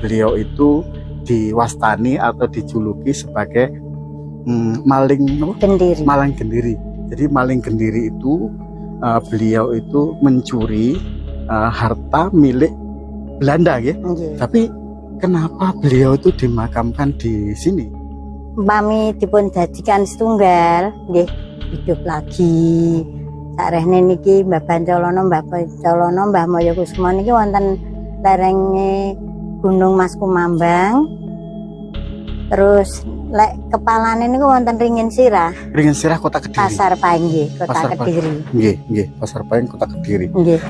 beliau itu diwastani atau dijuluki sebagai maling Gendiri. Maling Gendiri. Jadi maling Gendiri itu beliau itu mencuri harta milik Belanda ya. Tapi kenapa beliau itu dimakamkan di sini? Umpami dipun dadikan setunggal nggih hidup lagi. Sarehne niki Mbah Bancalono, Mbah Maya Kusuma niki wonten lerenge Gunung Mas Kumambang. Terus lek kepalane niku wonten Ringin Sirah. Ringin Sirah Kota Kediri. Pasar Pahing nggih, Kota Kediri. Nggih, Pasar Pahing Kota Kediri. Nggih.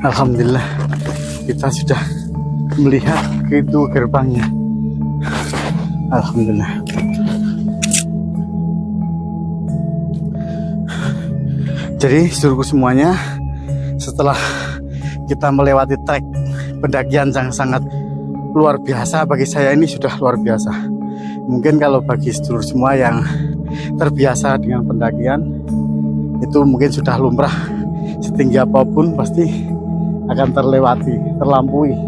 Alhamdulillah kita sudah melihat itu gerbangnya. Alhamdulillah. Jadi seluruh semuanya, setelah kita melewati trek pendakian yang sangat luar biasa, bagi saya ini sudah luar biasa. Mungkin kalau bagi seluruh semua yang terbiasa dengan pendakian, itu mungkin sudah lumrah. Setinggi apapun pasti akan terlampaui.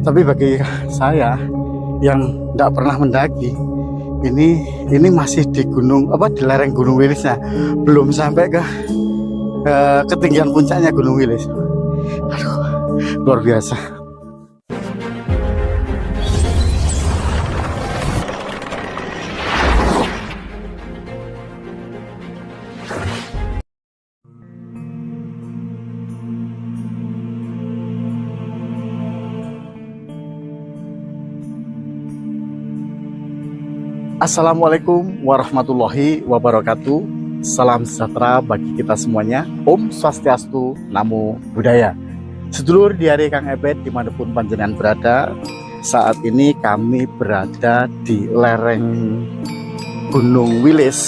Tapi bagi saya yang tidak pernah mendaki, ini masih di di lereng Gunung Wilisnya, belum sampai ke ketinggian puncaknya Gunung Wilis. Aduh, luar biasa. Assalamualaikum warahmatullahi wabarakatuh. Salam sejahtera bagi kita semuanya. Om Swastiastu, Namo Buddhaya. Sedulur di hari Kang Ebet dimanapun panjenengan berada, saat ini kami berada di lereng Gunung Wilis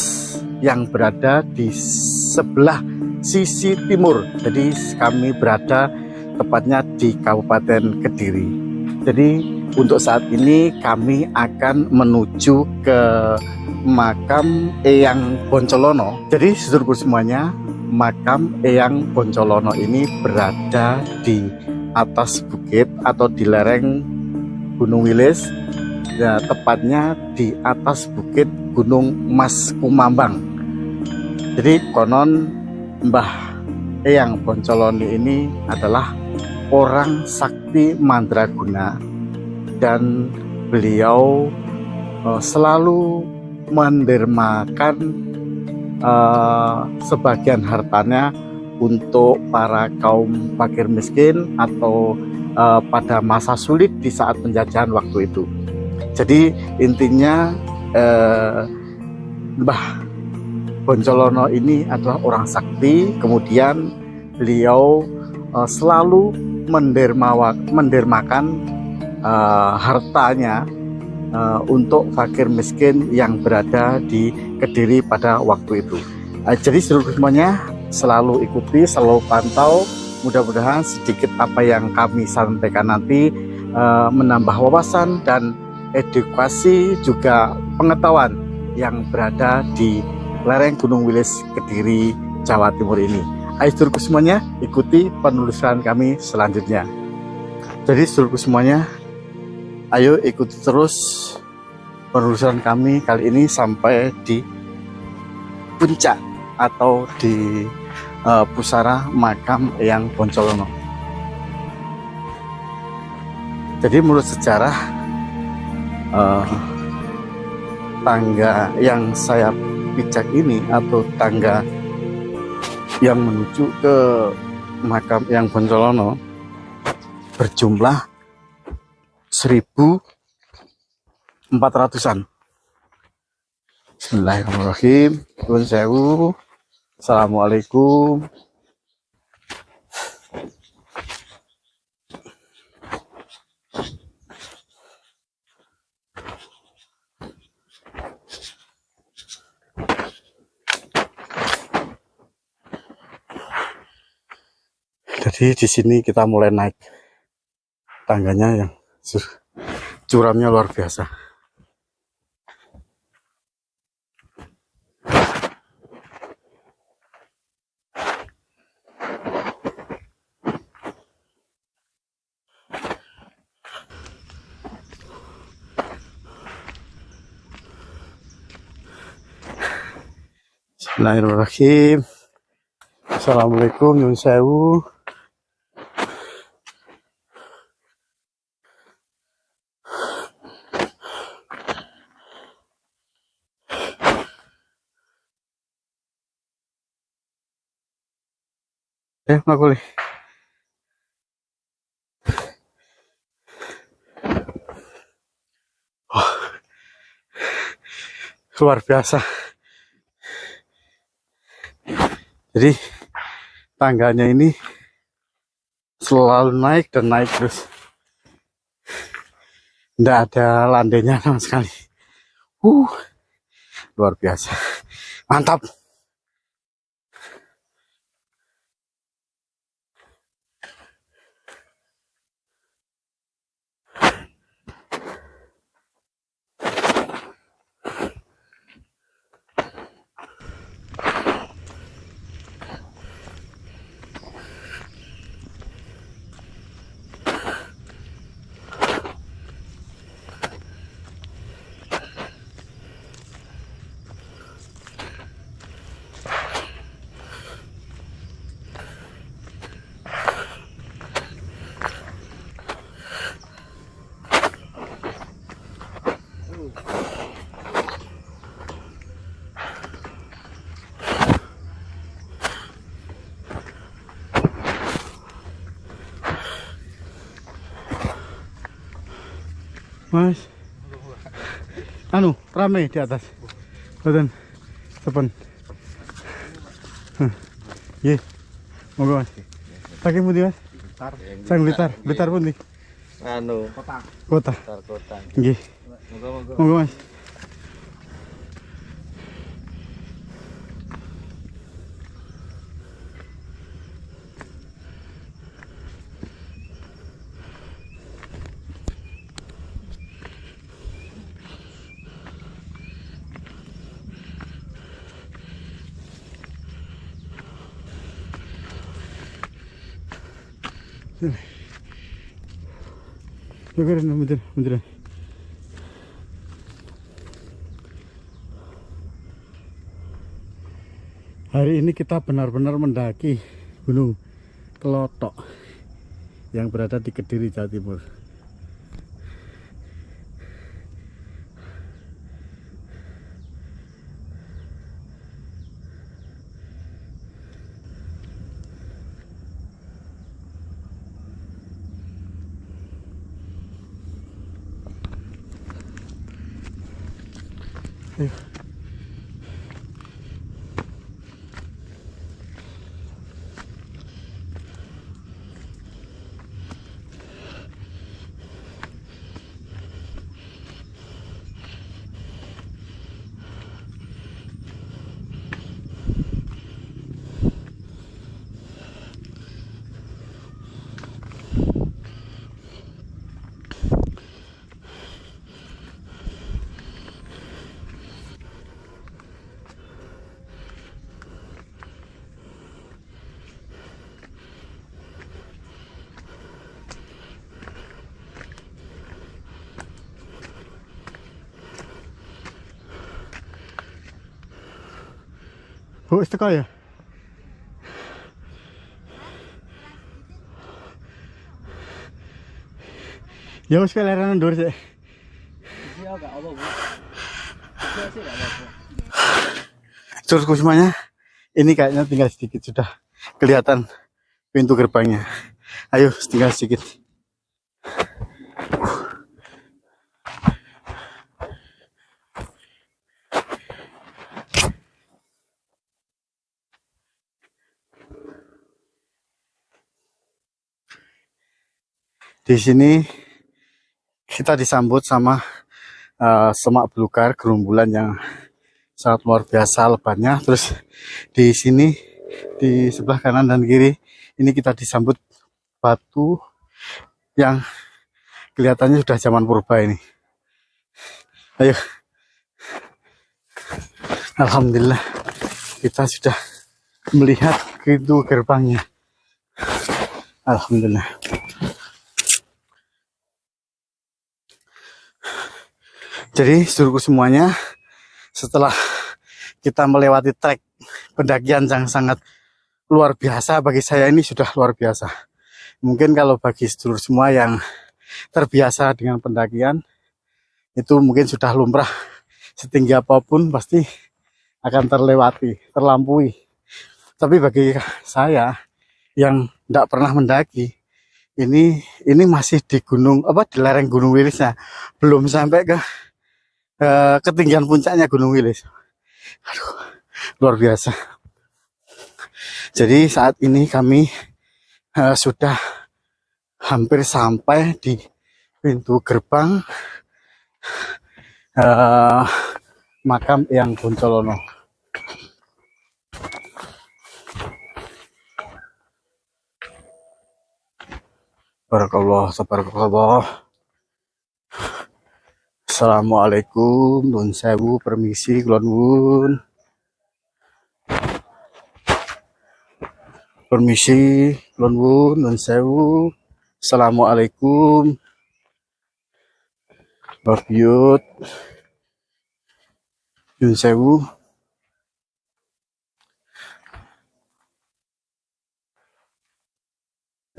yang berada di sebelah sisi timur. Jadi kami berada tepatnya di Kabupaten Kediri. Jadi untuk saat ini kami akan menuju ke makam Eyang Boncolono. Jadi sedulurku semuanya, makam Eyang Boncolono ini berada di atas bukit atau di lereng Gunung Wilis, ya, tepatnya di atas bukit Gunung Mas Kumambang. Jadi konon Mbah Eyang Boncolono ini adalah orang sakti mandraguna, dan beliau selalu mendermakan sebagian hartanya untuk para kaum fakir miskin atau pada masa sulit di saat penjajahan waktu itu. Jadi intinya Mbah Boncolono ini adalah orang sakti, kemudian beliau selalu mendermakan hartanya untuk fakir miskin yang berada di Kediri pada waktu itu. Jadi seluruh semuanya selalu ikuti, selalu pantau. Mudah-mudahan sedikit apa yang kami sampaikan nanti menambah wawasan dan edukasi juga pengetahuan yang berada di lereng Gunung Wilis Kediri, Jawa Timur ini. Ayo seluruh semuanya ikuti penelusuran kami selanjutnya. Jadi seluruh semuanya, ayo ikuti terus penelusuran kami kali ini sampai di puncak atau di pusara makam Eyang Boncolono. Jadi menurut sejarah, tangga yang saya pijak ini atau tangga yang menuju ke makam Eyang Boncolono berjumlah 1.400-an. Bismillahirrahmanirrahim. Nuwun sewu. Assalamualaikum. Jadi di sini kita mulai naik tangganya yang curamnya luar biasa. Bismillahirrahmanirrahim. Assalamualaikum, nyun sewu. Makuli. Oh, luar biasa. Jadi tangganya ini selalu naik dan naik terus. Tidak ada landainya sama sekali. Luar biasa. Mantap. Mas, anu rame di atas, betul, sepen, ye, monggo mas, pakai mudi mas, sang blitar pun nih, anu kota, ye, monggo mas. Mundur. Hari ini kita benar-benar mendaki Gunung Klotok yang berada di Kediri, Jawa Timur. Ayo. Oh, wis teko ya? Ya wis keleran ndur sik. Terusku semuanya, ini kayaknya tinggal sedikit sudah kelihatan pintu gerbangnya. Ayo, tinggal sedikit. Di sini kita disambut sama semak belukar gerumbulan yang sangat luar biasa lebatnya. Terus di sini di sebelah kanan dan kiri ini kita disambut batu yang kelihatannya sudah zaman purba ini. Ayo, alhamdulillah kita sudah melihat pintu gerbangnya. Alhamdulillah. Jadi seluruhku semuanya, setelah kita melewati trek pendakian yang sangat luar biasa. Bagi saya ini sudah luar biasa. Mungkin kalau bagi sedulur semua yang terbiasa dengan pendakian, itu mungkin sudah lumrah. Setinggi apapun pasti akan terlewati, terlampaui. Tapi bagi saya yang tidak pernah mendaki, ini masih di gunung di lereng Gunung Wilisnya, belum sampai ke ketinggian puncaknya Gunung Wilis. Aduh, luar biasa. Jadi saat ini kami sudah hampir sampai di pintu gerbang makam Eyang Poncolono. Barakallah, tabarakallah. Assalamualaikum, nun sewu, permisi, kulon wun. Permisi, kulon wun, nun sewu. Assalamualaikum. Babiut. Nun sewu.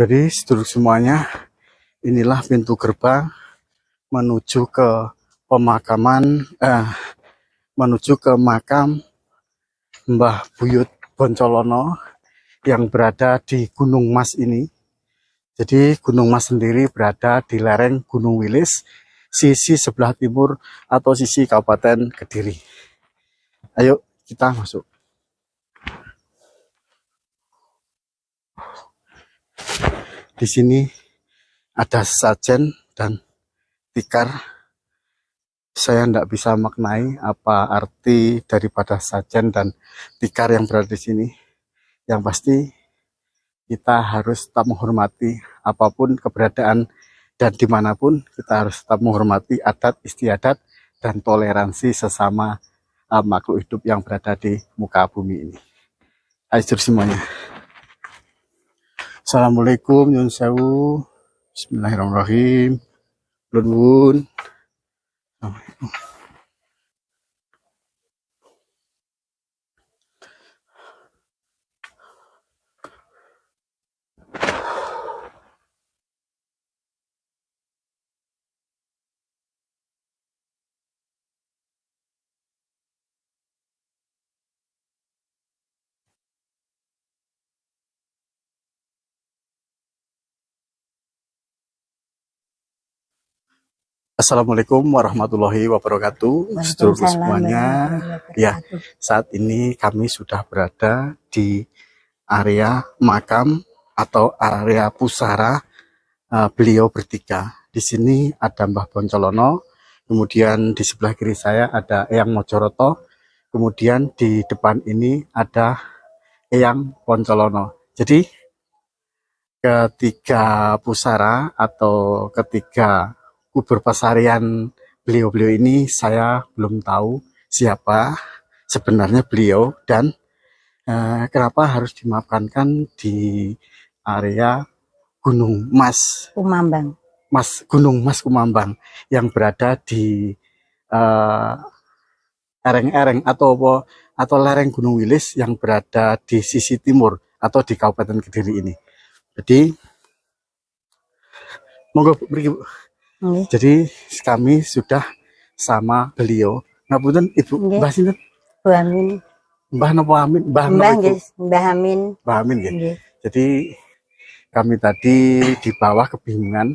Jadi sedulur semuanya, inilah pintu gerbang menuju ke pemakaman, menuju ke makam Mbah Buyut Poncolono yang berada di Gunung Mas ini. Jadi Gunung Mas sendiri berada di lereng Gunung Wilis, sisi sebelah timur atau sisi Kabupaten Kediri. Ayo kita masuk. Di sini ada sajen dan tikar. Saya tidak bisa maknai apa arti daripada sajen dan tikar yang berada di sini. Yang pasti kita harus tetap menghormati apapun keberadaan dan dimanapun kita harus tetap menghormati adat istiadat dan toleransi sesama makhluk hidup yang berada di muka bumi ini. Ayo semuanya. Assalamualaikum, nyun sewu, bismillahirrahmanirrahim, lunwun. Assalamualaikum warahmatullahi wabarakatuh, seluruh semuanya. Ya, saat ini kami sudah berada di area makam atau area pusara beliau bertiga. Di sini ada Mbah Poncolono, kemudian di sebelah kiri saya ada Eyang Mojoroto, kemudian di depan ini ada Eyang Poncolono. Jadi ketiga pusara atau ketiga kubur pesarian beliau-beliau ini saya belum tahu siapa sebenarnya beliau dan kenapa harus dimakamkan di area Gunung Mas Kumambang. Gunung Mas Kumambang yang berada di ereng-ereng atau lereng Gunung Wilis yang berada di sisi timur atau di Kabupaten Kediri ini. Jadi monggo pergi Bu. Jadi kami sudah sama beliau. Ngapunten Ibu, Mbah sinten? Mbah Amin. Mbah napa Amin? Mbah Amin. Mbah Amin nggih. Jadi kami tadi di bawah kebingungan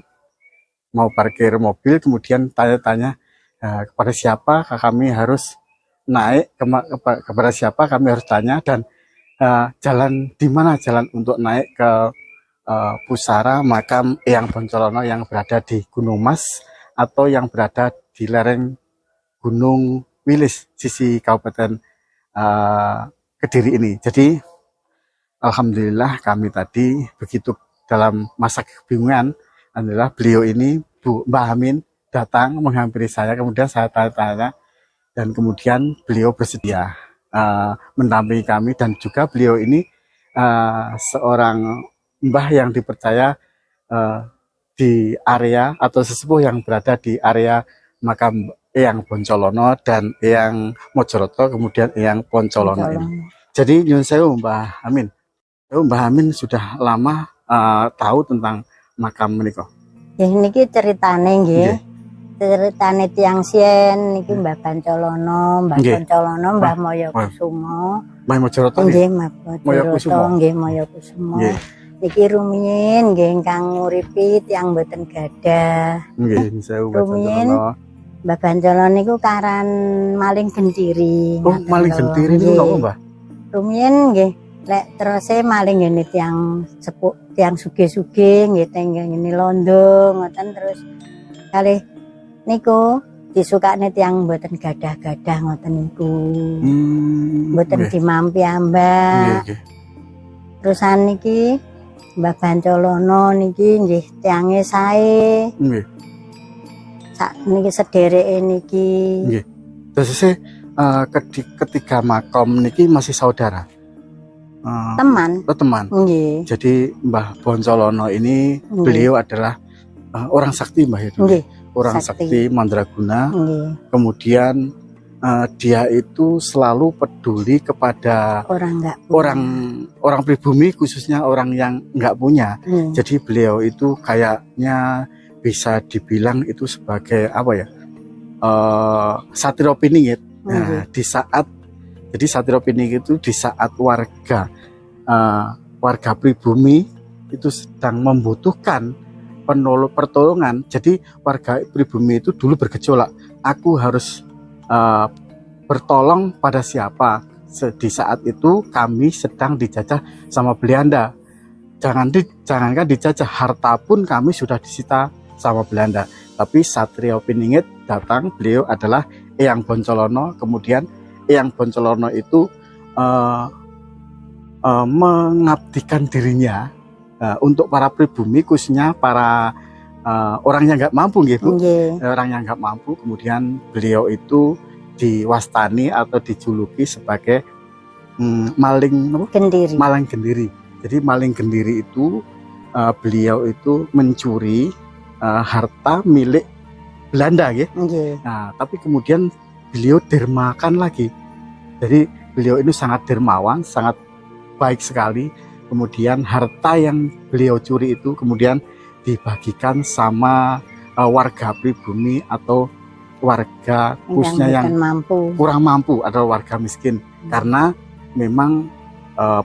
mau parkir mobil, kemudian tanya-tanya kepada siapa kami harus naik, kepada siapa kami harus tanya, dan jalan di mana jalan untuk naik ke pusara makam Eyang Poncolono yang berada di Gunung Mas atau yang berada di lereng Gunung Wilis sisi Kabupaten Kediri ini. Jadi alhamdulillah kami tadi begitu dalam masa kebingungan, alhamdulillah beliau ini Mbah Amin datang menghampiri saya, kemudian saya tanya-tanya dan kemudian beliau bersedia mendampingi kami, dan juga beliau ini seorang mbah yang dipercaya di area atau sesepuh yang berada di area makam Eyang Poncolono dan Eyang Mojoroto, kemudian Eyang Poncolono ini. Jadi nyun sewu Mbah Amin. Mbah Amin sudah lama tahu tentang makam menika. Ya niki ceritane nggih. Nggih. Ceritane tiyang sien niki Mbah Bancalono, Mbah Nggih. Bancalono, Mbah Maya Kusuma. Mbah Mojokerto nggih. Nggih, Mbah Maya Mojokerto Kusuma. nggih Maya Kusuma. Nggih. Niki rumiyin nggih ingkang nguripi tiyang boten gadah. Nggih, nyun sewu Mbah Rumiyin. Bancalono. Mbah Bancalono niku karan maling gentiri. Oh, maling gentiri niku Nggih. napa, Mbah? Rumiyin nggih lek teruse maling ngene tiyang sepuh, tiyang sugih-sugih nggih teng ngene londo ngoten terus kalih niku disukane tiyang mboten gadah-gadah ngoten niku. Mboten Nggih. dimampi Nggih, ambak. nggih. Terusan niki Mbah Bancalono niki nggih tiyange sae. Nggih. Sak niki sedereke niki. Nggih. Terus ketika makom niki masih saudara. Teman. Teman. Nggih. Jadi Mbah Bancalono ini Nggih. beliau adalah orang sakti Mbah itu. Nggih. Orang sakti. sakti Mandraguna. Nggih. Kemudian dia itu selalu peduli kepada Orang enggak punya. orang pribumi, khususnya orang yang nggak punya. Nggih. Jadi beliau itu kayaknya bisa dibilang itu sebagai apa ya? Satrio Piningit. Nah, Nggih. jadi Satrio Piningit itu di saat warga pribumi itu sedang membutuhkan pertolongan. Jadi warga pribumi itu dulu bergejolak. Aku harus bertolong pada siapa? Di saat itu kami sedang dijajah sama Belanda. Jangankan dijajah, harta pun kami sudah disita sama Belanda. Tapi Satrio Piningit datang, beliau adalah Eyang Bancalono. Kemudian Eyang Bancalono itu mengabdikan dirinya untuk para pribumi, khususnya para orang yang nggak mampu, gitu. Nggih. Orang yang nggak mampu. Kemudian beliau itu diwastani atau dijuluki sebagai maling Gendiri. gendiri. Jadi maling gendiri itu beliau itu mencuri harta milik Belanda, ya. Nggih. Nah, tapi kemudian beliau dermakan lagi. Jadi beliau ini sangat dermawan, sangat baik sekali. Kemudian harta yang beliau curi itu kemudian dibagikan sama warga pribumi atau warga khususnya yang mampu. kurang mampu atau warga miskin. Karena memang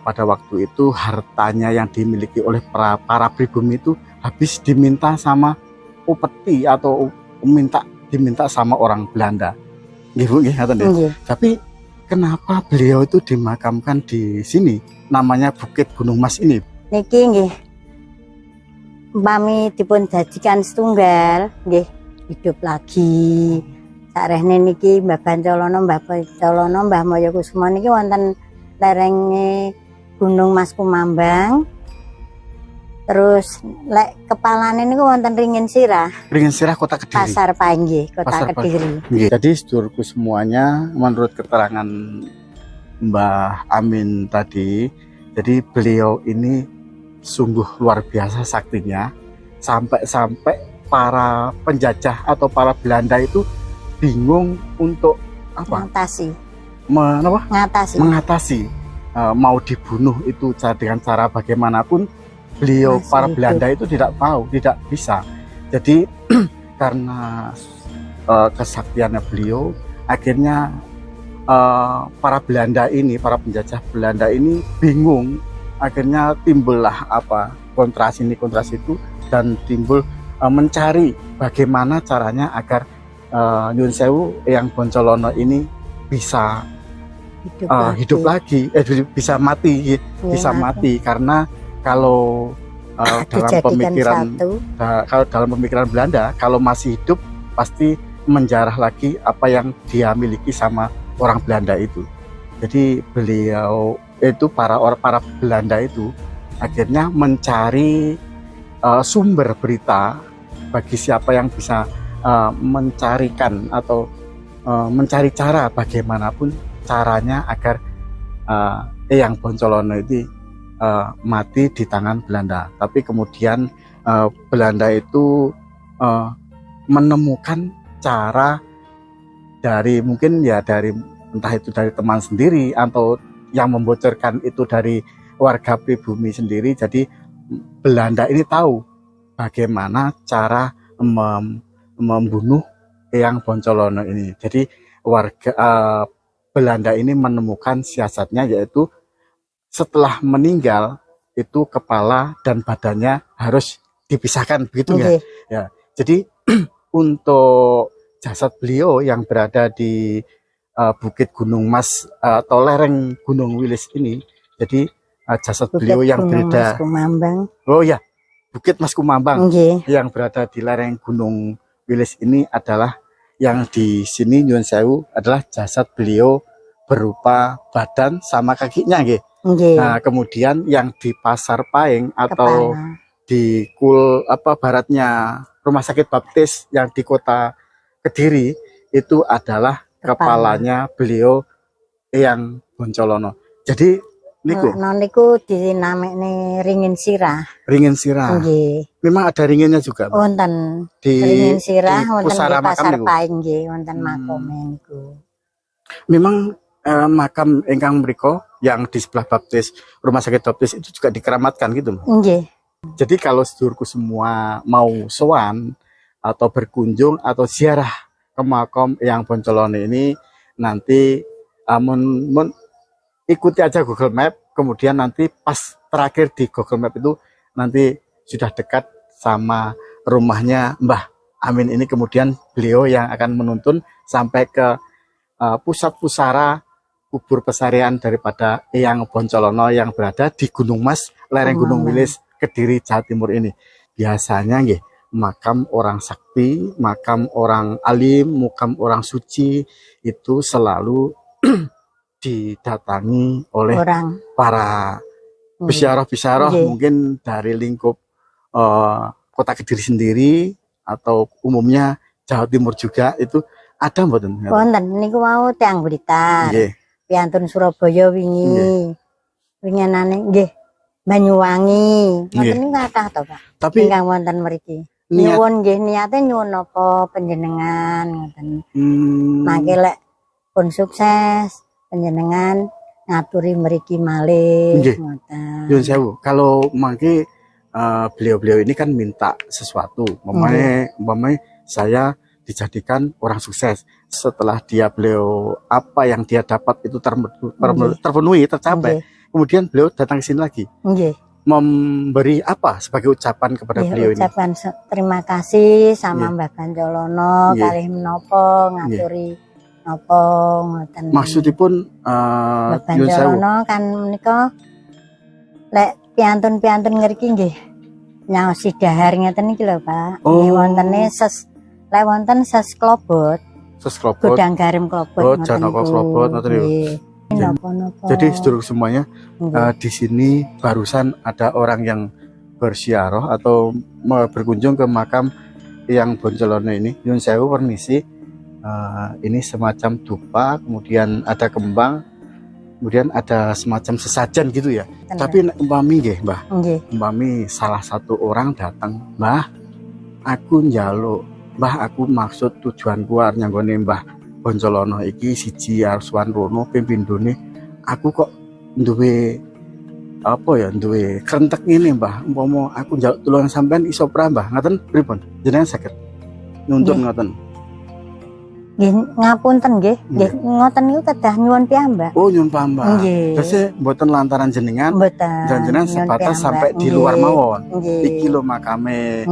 pada waktu itu hartanya yang dimiliki oleh para pribumi itu habis diminta sama upeti atau diminta sama orang Belanda. Nggih, nggih, ngoten ya. Nggih. Tapi kenapa beliau itu dimakamkan di sini? Namanya Bukit Gunung Mas ini. Niki nggih. Umpami dipun dadikan setunggal nggih hidup lagi. Sarehne niki Mbah Bancalono, Mbah Maya Kusuma niki wonten lerenge Gunung Mas Kumambang. Terus lek kepalane niku wonten Ringin Sirah, Ringin Sirah, Kota Kediri. Pasar Panggih, Kota Pasar Kediri. Nggih. Jadi sedulurku semuanya, menurut keterangan Mbah Amin tadi, jadi beliau ini sungguh luar biasa saktinya, sampai para penjajah atau para Belanda itu bingung untuk apa? Mengatasi mau dibunuh itu dengan cara bagaimanapun. Beliau para Belanda itu tidak tahu, tidak bisa. Jadi karena kesaktiannya beliau, akhirnya para penjajah Belanda ini bingung. Akhirnya timbullah kontras itu, dan timbul mencari bagaimana caranya agar nyun sewu Eyang Bancalono ini bisa hidup lagi, bisa mati, mati. Karena kalau dalam pemikiran Belanda, kalau masih hidup pasti menjarah lagi apa yang dia miliki sama orang Belanda itu. Jadi beliau itu para Belanda itu akhirnya mencari sumber berita bagi siapa yang bisa mencarikan atau mencari cara bagaimanapun caranya agar Eyang Bancalono itu mati di tangan Belanda. Tapi kemudian Belanda itu menemukan cara dari entah itu dari teman sendiri atau yang membocorkan itu dari warga pribumi sendiri. Jadi Belanda ini tahu bagaimana cara membunuh Eyang Boncolono ini. Jadi warga Belanda ini menemukan siasatnya, yaitu setelah meninggal itu kepala dan badannya harus dipisahkan, begitu ya. Ya. Jadi untuk jasad beliau yang berada di Bukit Gunung Mas atau lereng Gunung Wilis ini, jadi jasad beliau yang berada Bukit Mas Kumambang yang berada di lereng Gunung Wilis ini adalah yang di sini nyuwun sewu adalah jasad beliau berupa badan sama kakinya nggih. Nah, kemudian yang di Pasar Paing atau di baratnya Rumah Sakit Baptis yang di Kota Kediri itu adalah kepalanya beliau Eyang Boncolono. Jadi niku dinamekne ringin sirah. Ringin sirah. Memang ada ringinnya juga. Wonten di ringin sirah wonten di Pasar niku. Paing nggih, wonten makome niku. Memang makam ingkang mriko yang di sebelah Baptis, Rumah Sakit Baptis itu juga dikeramatkan gitu. Nggih. Jadi kalau sedulurku semua mau sowan atau berkunjung atau ziarah ke makam Eyang Boncolono ini, nanti ikuti aja Google Map, kemudian nanti pas terakhir di Google Map itu nanti sudah dekat sama rumahnya Mbah Amin ini, kemudian beliau yang akan menuntun sampai ke pusat pusara kubur pesarian daripada Eyang Boncolono yang berada di Gunung Mas, lereng Gunung Wilis, Kediri, Jawa Timur ini. Biasanya nggih, makam orang sakti, makam orang alim, makam orang suci itu selalu didatangi oleh para bisyarah-bisyarah, mungkin dari lingkup Kota Kediri sendiri atau umumnya Jawa Timur juga. Itu ada mboten? Wonten niku wau tiyang Blitar. Nggih. Piantun Surabaya wingi. Winginane nggih Banyuwangi. Mboten niku kathah to, Pak. Tapi ingkang wonten mriki. Nyuwun nggih, niate nyuwun napa panjenengan ngoten. Mangke lek pun sukses panjenengan ngaturi mriki malih ngoten. Nyuwun sewu. Kalau mangke beliau-beliau ini kan minta sesuatu, umpamanya saya dijadikan orang sukses. Setelah beliau apa yang dia dapat itu terpenuhi, tercapai. Kemudian beliau datang ke sini lagi. Memberi apa sebagai ucapan kepada beliau ini? Ucapan terima kasih sama Mbah Boncolono kalih menapa ngaturi napa ngoten. Maksudipun Mbah Boncolono kan menika lek piantun-piantun ngriki nggih nyaosi dahar ngeten iki lho, Pak. Nggih wontene lek wonten ses klobot. Godang garim klobot ngoten. Janaka klobot ngoten niku. Jadi sedulur semuanya di sini barusan ada orang yang bersiaroh atau berkunjung ke makam Eyang Boncolono ini. Nyuwun sewu permisi. Ini semacam dupa, kemudian ada kembang, kemudian ada semacam sesajen gitu ya. Tapi umpami nggih, Mbah. Umpami salah satu orang datang, Mbah, aku njaluk, Mbah, aku maksud tujuanku arep nyanggone Mbah Boncolono iki siji Arsuan rono pimpindone. Aku kok duwe duwe krentek ini, Mbah. Umpama aku njaluk tulungan sampean iso pra, Mbah. Ngaten pripun? Jenengan saged nuntun ngoten. Nggih, ngapunten nggih. Nggih, ngoten niku kedah nyuwun piyambak. Oh, nyuwun piyambak. Terus mboten lantaran jenengan. Dan jenengan sebatas sampai di luar mawon. Iki lho makame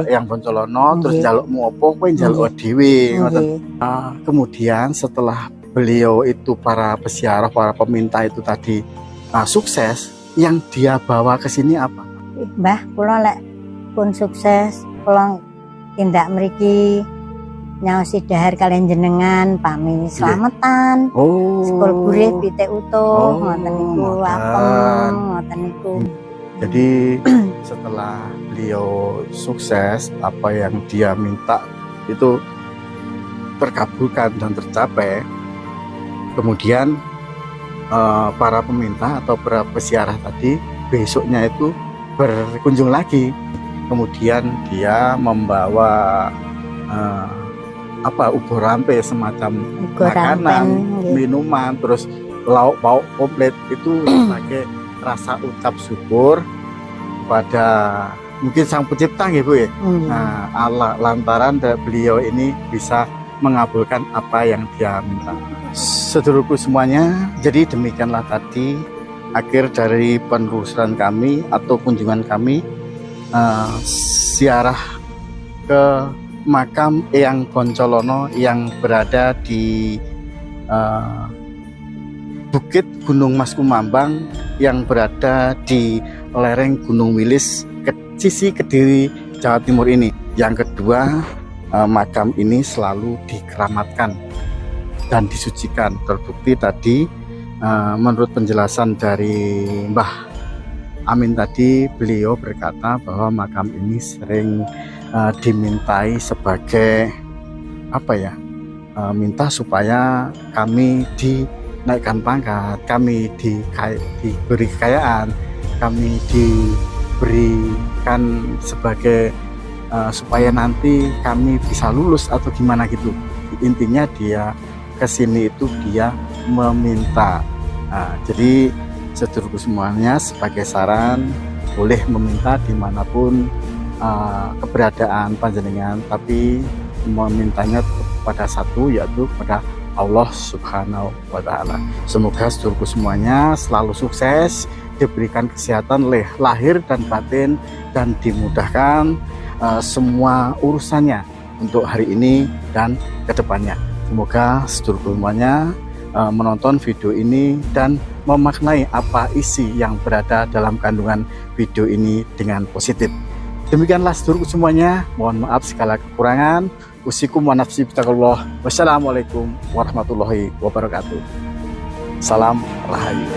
Eyang Boncolono, terus njalukmu apa kowe njaluk dhewe ngoten. Kemudian setelah beliau itu para peziarah, para peminta itu tadi sukses, yang dia bawa ke sini apa? Mbah, kula lek pun sukses, kula tindak mriki nyaosi dahar kalian jenengan pami slametan. Sekul burih pitik utuh ngoten niku apem ngoten niku. Jadi setelah beliau sukses, apa yang dia minta itu terkabulkan dan tercapai. Kemudian para peminta atau para peziarah tadi besoknya itu berkunjung lagi. Kemudian dia membawa ubur rampe semacam makanan, minuman, terus lauk pauk komplit itu sebagai rasa ucap syukur kepada mungkin Sang Pencipta ya Bu ya. Nah, Allah lantaran beliau ini bisa mengabulkan apa yang dia minta. Sedulurku semuanya, jadi demikianlah tadi akhir dari penelusuran kami atau kunjungan kami ziarah ke makam Eyang Boncolono yang berada di Bukit Gunung Mas Kumambang yang berada di lereng Gunung Wilis ke sisi Kediri, Jawa Timur ini. Yang kedua, makam ini selalu dikeramatkan dan disucikan. Terbukti tadi menurut penjelasan dari Mbah Amin tadi, beliau berkata bahwa makam ini sering dimintai sebagai apa ya, minta supaya kami dinaikkan pangkat, kami diberi kekayaan, kami diberikan sebagai supaya nanti kami bisa lulus atau gimana gitu. Intinya dia kesini itu dia meminta. Jadi sedulurku semuanya, sebagai saran boleh meminta dimanapun keberadaan panjenengan, tapi memintanya kepada satu, yaitu kepada Allah Subhanahu wa Ta'ala. Semoga sedulurku semuanya selalu sukses, diberikan kesehatan lahir dan batin, dan dimudahkan semua urusannya untuk hari ini dan kedepannya. Semoga sedulurku semuanya menonton video ini dan memaknai apa isi yang berada dalam kandungan video ini dengan positif. Demikianlah sedulurku semuanya, mohon maaf segala kekurangan. Usikum wa nafsi bittaqullah. Wassalamualaikum warahmatullahi wabarakatuh. Salam Rahayu.